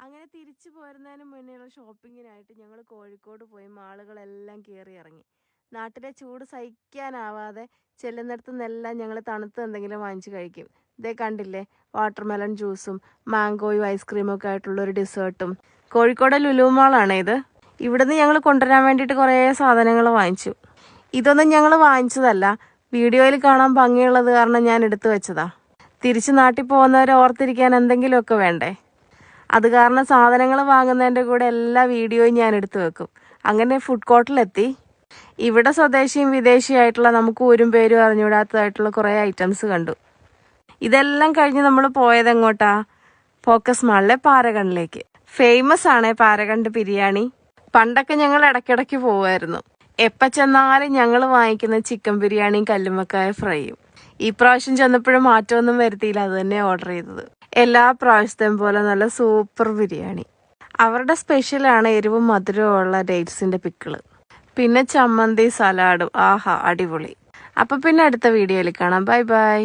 അങ്ങനെ തിരിച്ചു പോരുന്നതിന് മുന്നേയുള്ള ഷോപ്പിങ്ങിനായിട്ട് ഞങ്ങൾ കോഴിക്കോട് പോയി മാളുകളെല്ലാം കയറി ഇറങ്ങി. നാട്ടിലെ ചൂട് സഹിക്കാനാവാതെ ചെല്ലുന്നിടത്തു നിന്നെല്ലാം ഞങ്ങൾ തണുത്ത് എന്തെങ്കിലും വാങ്ങിച്ച് കഴിക്കും. ഇതേ കണ്ടില്ലേ, വാട്ടർമെലൺ ജ്യൂസും മാംഗോയും ഐസ്ക്രീമും ഒക്കെ ആയിട്ടുള്ളൊരു ഡെസേർട്ടും. കോഴിക്കോട് ലുലു മാളാണ് ഇത്. ഇവിടുന്ന് ഞങ്ങൾ കൊണ്ടുവരാൻ വേണ്ടിയിട്ട് കുറേ സാധനങ്ങൾ വാങ്ങിച്ചു. ഇതൊന്നും ഞങ്ങൾ വാങ്ങിച്ചതല്ല, വീഡിയോയിൽ കാണാൻ ഭംഗിയുള്ളത് കാരണം ഞാൻ എടുത്തു വെച്ചതാ. തിരിച്ച് നാട്ടിൽ പോകുന്നവരെ ഓർത്തിരിക്കാൻ എന്തെങ്കിലുമൊക്കെ വേണ്ടേ, അത് കാരണം സാധനങ്ങൾ വാങ്ങുന്നതിൻ്റെ കൂടെ എല്ലാ വീഡിയോയും ഞാൻ എടുത്തു വെക്കും. അങ്ങനെ ഫുഡ് കോർട്ടിലെത്തി. ഇവിടെ സ്വദേശിയും വിദേശിയായിട്ടുള്ള നമുക്ക് ഊരും പേരും അറിഞ്ഞുകൂടാത്തതായിട്ടുള്ള കുറേ ഐറ്റംസ് കണ്ടു. ഇതെല്ലാം കഴിഞ്ഞ് നമ്മൾ പോയത് എങ്ങോട്ടാ? ഫോക്കസ് മാളിലെ പാരഗണിലേക്ക്. ഫേമസ് ആണ് പാരഗണ്ട് ബിരിയാണി. പണ്ടൊക്കെ ഞങ്ങൾ ഇടയ്ക്കിടയ്ക്ക് പോവായിരുന്നു. എപ്പോൾ ചെന്നാലും ഞങ്ങൾ വാങ്ങിക്കുന്ന ചിക്കൻ ബിരിയാണിയും കല്ലുമ്മക്കായ ഫ്രൈയും. ഈ പ്രാവശ്യം ചെന്നപ്പോഴും മാറ്റമൊന്നും വരുത്തിയില്ല, അത് തന്നെ ഓർഡർ ചെയ്തത്. എല്ലാ പ്രാവശ്യത്തെയും പോലെ നല്ല സൂപ്പർ ബിരിയാണി. അവരുടെ സ്പെഷ്യലാണ് എരിവും മധുരവും ഉള്ള ഡേറ്റ്സിന്റെ പിക്കിള്, പിന്നെ ചമ്മന്തി സലാഡും. ആഹാ, അടിപൊളി. അപ്പൊ പിന്നെ അടുത്ത വീഡിയോയിൽ കാണാം. Bye bye.